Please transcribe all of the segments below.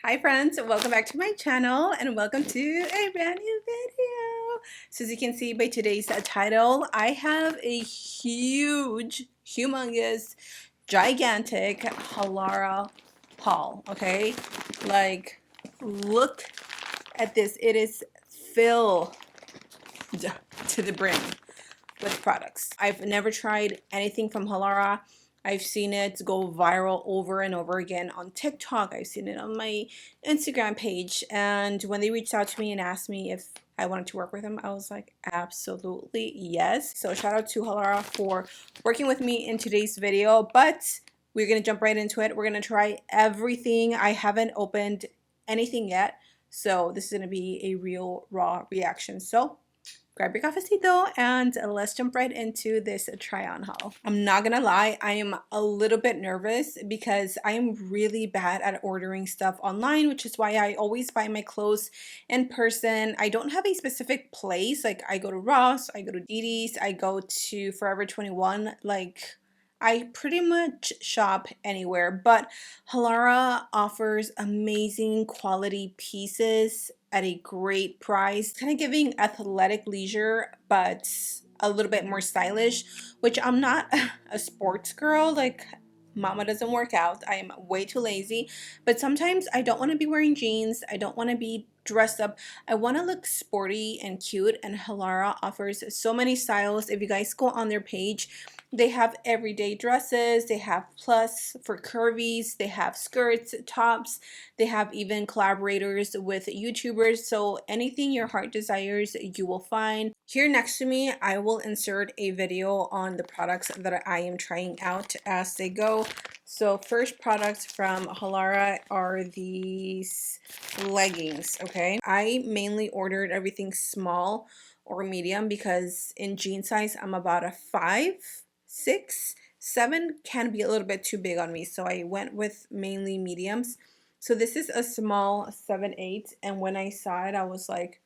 Hi friends, welcome back to my channel and welcome to a brand new video. So as you can see by today's title, I have a huge, humongous, gigantic Halara haul, okay? Like, look at this. It is filled to the brim with products. I've never tried anything from Halara. I've seen it go viral over and over again on TikTok. I've seen it on my Instagram page. And when they reached out to me and asked me if I wanted to work with them, I was like, absolutely yes. So shout out to Halara for working with me in today's video. But we're going to jump right into it. We're going to try everything. I haven't opened anything yet. So this is going to be a real raw reaction. So grab your cafecito and let's jump right into this try on haul. I'm not gonna lie, I am a little bit nervous because I am really bad at ordering stuff online, which is why I always buy my clothes in person. I don't have a specific place. Like I go to Ross, I go to Didi's, I go to Forever 21. Like I pretty much shop anywhere, but Halara offers amazing quality pieces at a great price, kind of giving athletic leisure, but a little bit more stylish, which I'm not a sports girl. Like, mama doesn't work out. I am way too lazy, but sometimes I don't want to be wearing jeans. I don't want to be dressed up. I want to look sporty and cute, and Halara offers so many styles. If you guys go on their page, they have everyday dresses, they have plus for curvies, they have skirts, tops, they have even collaborators with YouTubers. So anything your heart desires, you will find. Here next to me, I will insert a video on the products that I am trying out as they go. So first products from Halara are these leggings, okay? I mainly ordered everything small or medium because in jean size, I'm about a 5, 6, 7 can be a little bit too big on me. So I went with mainly mediums. So this is a small 7/8, and when I saw it, I was like,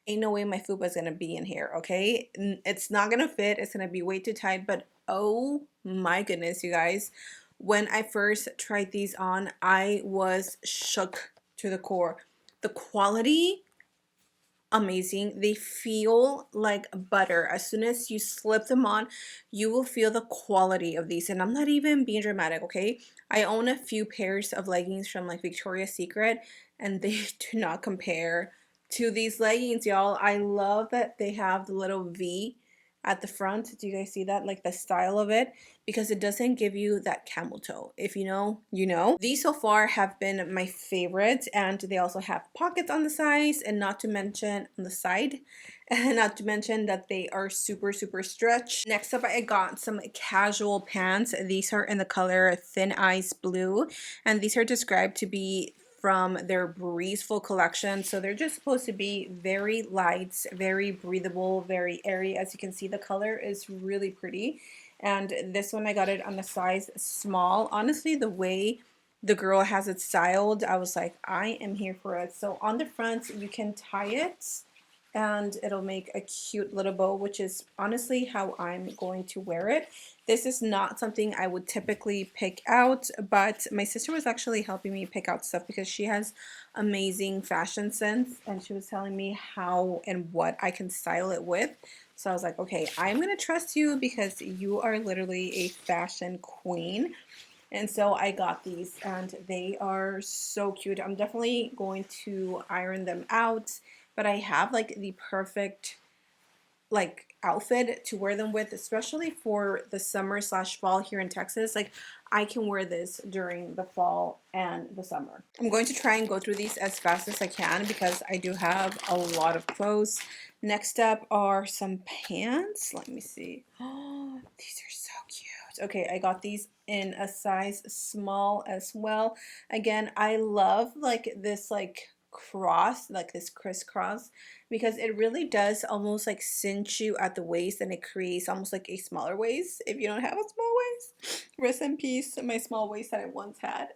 ain't no way my fupa's gonna be in here, okay? It's not gonna fit, it's gonna be way too tight, but oh my goodness, you guys. When I first tried these on, I was shook to the core. The quality, amazing. They feel like butter. As soon as you slip them on, you will feel the quality of these. And I'm not even being dramatic, okay? I own a few pairs of leggings from like Victoria's Secret, and they do not compare to these leggings, y'all. I love that they have the little V at the front. Do you guys see that? Like the style of it, because it doesn't give you that camel toe. If you know, you know. These so far have been my favorites, and they also have pockets on the sides, and not to mention on the side, and not to mention that they are super stretch. Next up, I got some casual pants. These are in the color Thin Ice Blue, and these are described to be from their Breezeful collection. So they're just supposed to be very light, very breathable, very airy. As you can see, the color is really pretty. And this one, I got it on a size small. Honestly, the way the girl has it styled, I was like, I am here for it. So on the front, you can tie it and it'll make a cute little bow, which is honestly how I'm going to wear it. This is not something I would typically pick out, but my sister was actually helping me pick out stuff because she has amazing fashion sense, and she was telling me how and what I can style it with. So I was like, okay, I'm going to trust you because you are literally a fashion queen. And so I got these, and they are so cute. I'm definitely going to iron them out, but I have like the perfect like outfit to wear them with, especially for the summer slash fall here in Texas. Like I can wear this during the fall and the summer. I'm going to try and go through these as fast as I can because I do have a lot of clothes. Next up are some pants. Let me see. Oh, these are so cute. Okay, I got these in a size small as well. Again, I love like this like cross, like this crisscross, because it really does almost like cinch you at the waist, and it creates almost like a smaller waist if you don't have a small waist. Rest in peace to my small waist that I once had.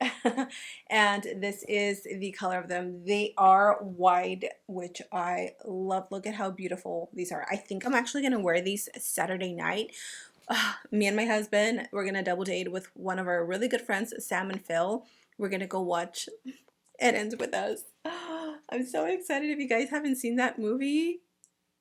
And this is the color of them. They are wide, which I love. Look at how beautiful these are. I think I'm actually going to wear these Saturday night. Me and my husband, we're going to double date with one of our really good friends, Sam and Phil. We're going to go watch It Ends With Us. I'm so excited. If you guys haven't seen that movie,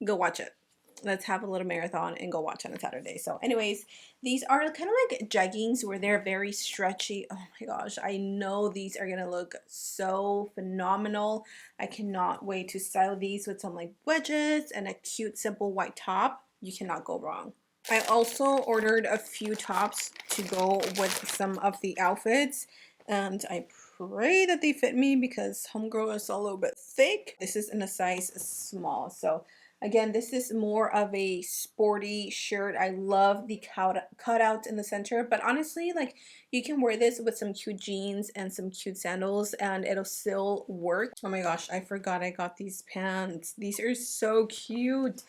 go watch it. Let's have a little marathon and go watch on a Saturday. So anyways, these are kind of like jeggings where they're very stretchy. Oh my gosh, I know these are gonna look so phenomenal. I cannot wait to style these with some like wedges and a cute simple white top. You cannot go wrong. I also ordered a few tops to go with some of the outfits, and I pray that they fit me because homegirl is a little bit thick. This is in a size small. So again, this is more of a sporty shirt. I love the cutouts in the center, but honestly, like, you can wear this with some cute jeans and some cute sandals and it'll still work. Oh my gosh, I forgot I got these pants. These are so cute.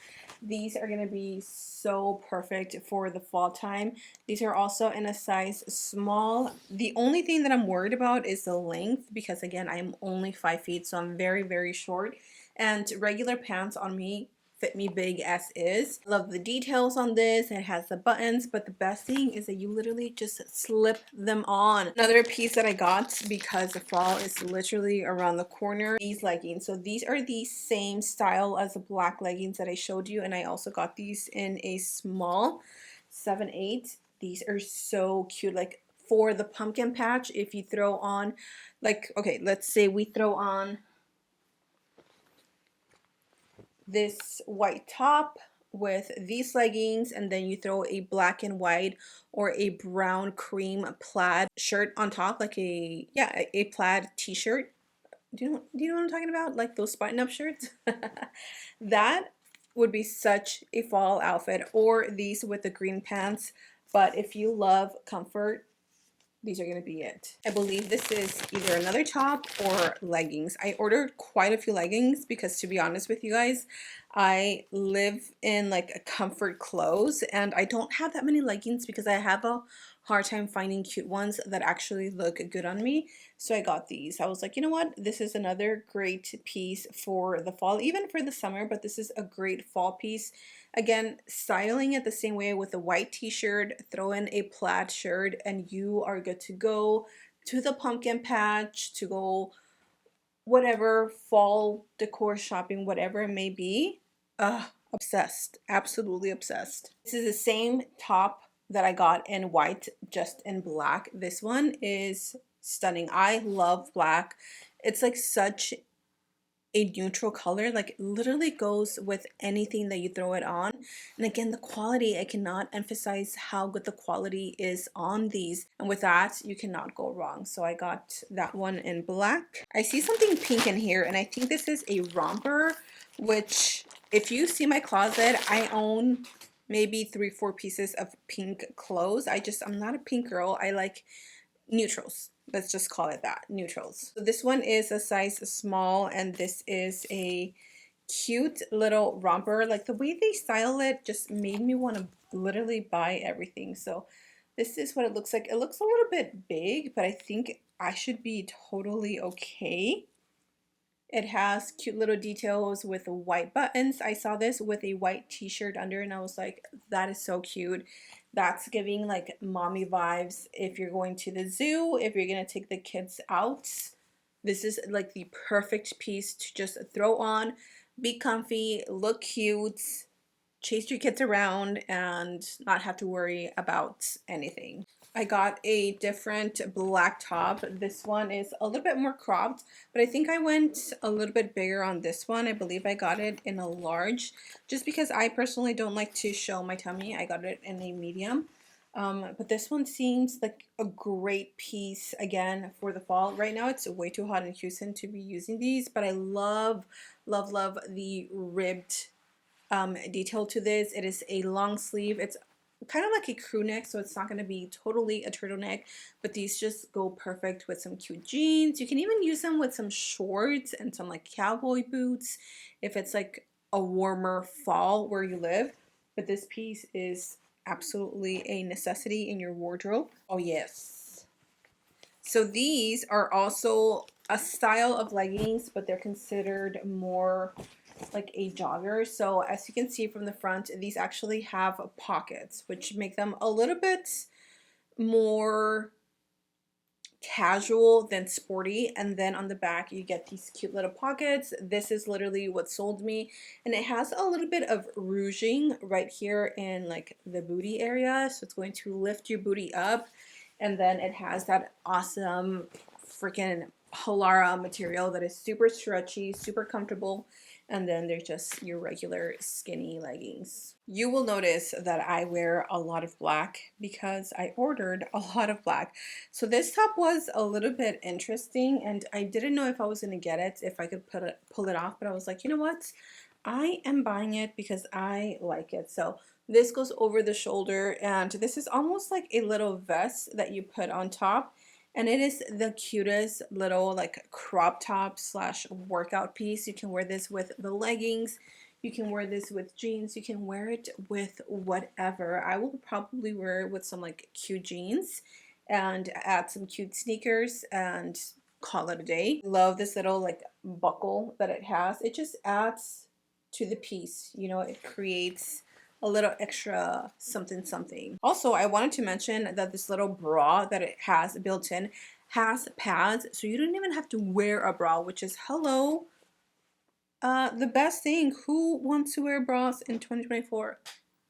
These are gonna be so perfect for the fall time. These are also in a size small. The only thing that I'm worried about is the length because again, I'm only 5 feet, so I'm very, very short. And regular pants on me fit me big as is. Love the details on this. It has the buttons, but the best thing is that you literally just slip them on. Another piece that I got because the fall is literally around the corner, these leggings. So these are the same style as the black leggings that I showed you, and I also got these in a small 7/8. These are so cute, like for the pumpkin patch. If you throw on, like, okay, let's say we throw on this white top with these leggings, and then you throw a black and white or a brown cream plaid shirt on top, like a, yeah, a plaid t-shirt. Do you know what I'm talking about? Like those button-up shirts. That would be such a fall outfit, or these with the green pants. But if you love comfort, these are going to be it. I believe this is either another top or leggings. I ordered quite a few leggings because, to be honest with you guys, I live in like a comfort clothes and I don't have that many leggings because I have a hard time finding cute ones that actually look good on me. So I got these. I was like, you know what? This is another great piece for the fall, even for the summer, but this is a great fall piece. Again, styling it the same way with a white t-shirt, throw in a plaid shirt, and you are good to go to the pumpkin patch, to go whatever fall decor shopping, whatever it may be. Obsessed, absolutely obsessed. This is the same top that I got in white, just in black. This one is stunning. I love black. It's like such a neutral color, like literally goes with anything that you throw it on. And again, the quality, I cannot emphasize how good the quality is on these, and with that you cannot go wrong. So I got that one in black. I see something pink in here, and I think this is a romper, which if you see my closet, I own maybe 3-4 pieces of pink clothes. I'm not a pink girl. I like neutrals. Let's just call it that, neutrals. So this one is a size small, and this is a cute little romper. Like the way they style it just made me want to literally buy everything. So this is what it looks like. It looks a little bit big, but I think I should be totally okay. It has cute little details with white buttons. I saw this with a white t-shirt under and I was like, that is so cute. That's giving like mommy vibes if you're going to the zoo, if you're gonna take the kids out. This is like the perfect piece to just throw on, be comfy, look cute, chase your kids around, and not have to worry about anything. I got a different black top. This one is a little bit more cropped, but I think I went a little bit bigger on this one. I believe I got it in a large, just because I personally don't like to show my tummy. I got it in a medium. But this one seems like a great piece again for the fall. Right now it's way too hot in Houston to be using these, but I love, love, love the ribbed detail to this. It is a long sleeve. It's kind of like a crew neck, so it's not going to be totally a turtleneck, but these just go perfect with some cute jeans. You can even use them with some shorts and some like cowboy boots if it's like a warmer fall where you live. But this piece is absolutely a necessity in your wardrobe. Oh yes. So these are also a style of leggings, but they're considered more like a jogger. So as you can see from the front, these actually have pockets, which make them a little bit more casual than sporty, and then on the back you get these cute little pockets. This is literally what sold me, and it has a little bit of ruching right here in like the booty area, so it's going to lift your booty up. And then it has that awesome freaking Halara material that is super stretchy, super comfortable. And then there's just your regular skinny leggings. You will notice that I wear a lot of black because I ordered a lot of black. So this top was a little bit interesting, and I didn't know if I was going to get it, if I could pull it off, but I was like, you know what? I am buying it because I like it. So this goes over the shoulder, and this is almost like a little vest that you put on top. And it is the cutest little like crop top slash workout piece. You can wear this with the leggings. You can wear this with jeans. You can wear it with whatever. I will probably wear it with some like cute jeans and add some cute sneakers and call it a day. Love this little like buckle that it has. It just adds to the piece. You know, it creates a little extra something something. Also, I wanted to mention that this little bra that it has built in has pads, so you don't even have to wear a bra, which is hello, the best thing. Who wants to wear bras in 2024?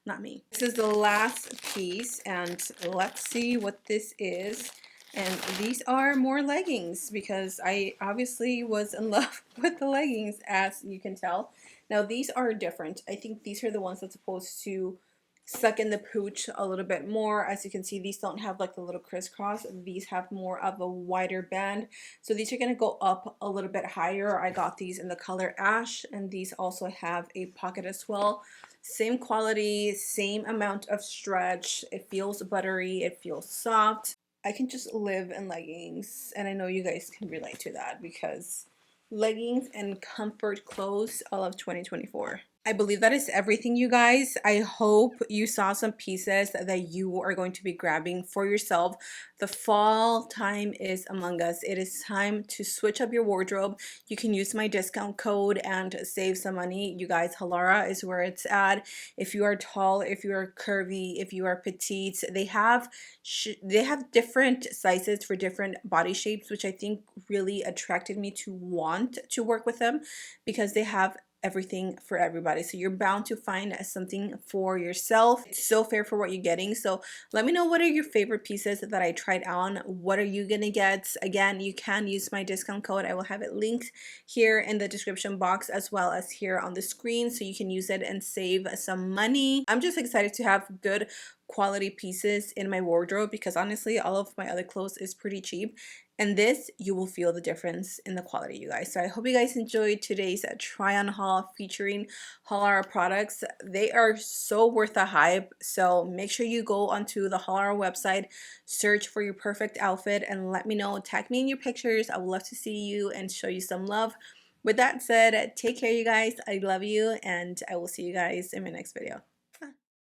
Not me. This is the last piece, and let's see what this is. And these are more leggings because I obviously was in love with the leggings, as you can tell. Now these are different. I think these are the ones that's supposed to suck in the pooch a little bit more. As you can see, these don't have like the little crisscross. These have more of a wider band. So these are going to go up a little bit higher. I got these in the color ash, and these also have a pocket as well. Same quality, same amount of stretch. It feels buttery, it feels soft. I can just live in leggings, and I know you guys can relate to that because leggings and comfort clothes all of 2024. I believe that is everything, you guys. I hope you saw some pieces that you are going to be grabbing for yourself. The fall time is among us. It is time to switch up your wardrobe. You can use my discount code and save some money. You guys, Halara is where it's at. If you are tall, if you are curvy, if you are petite, they have different sizes for different body shapes, which I think really attracted me to want to work with them because they have everything for everybody. So you're bound to find something for yourself. It's so fair for what you're getting. So let me know, what are your favorite pieces that I tried on? What are you gonna get? Again, you can use my discount code. I will have it linked here in the description box as well as here on the screen, so you can use it and save some money. I'm just excited to have good quality pieces in my wardrobe because honestly all of my other clothes is pretty cheap, and this, you will feel the difference in the quality, you guys. So I hope you guys enjoyed today's try on haul featuring Halara products. They are so worth the hype, so make sure you go onto the Halara website, search for your perfect outfit, and let me know. Tag me in your pictures. I would love to see you and show you some love. With that said, take care, you guys. I love you, and I will see you guys in my next video.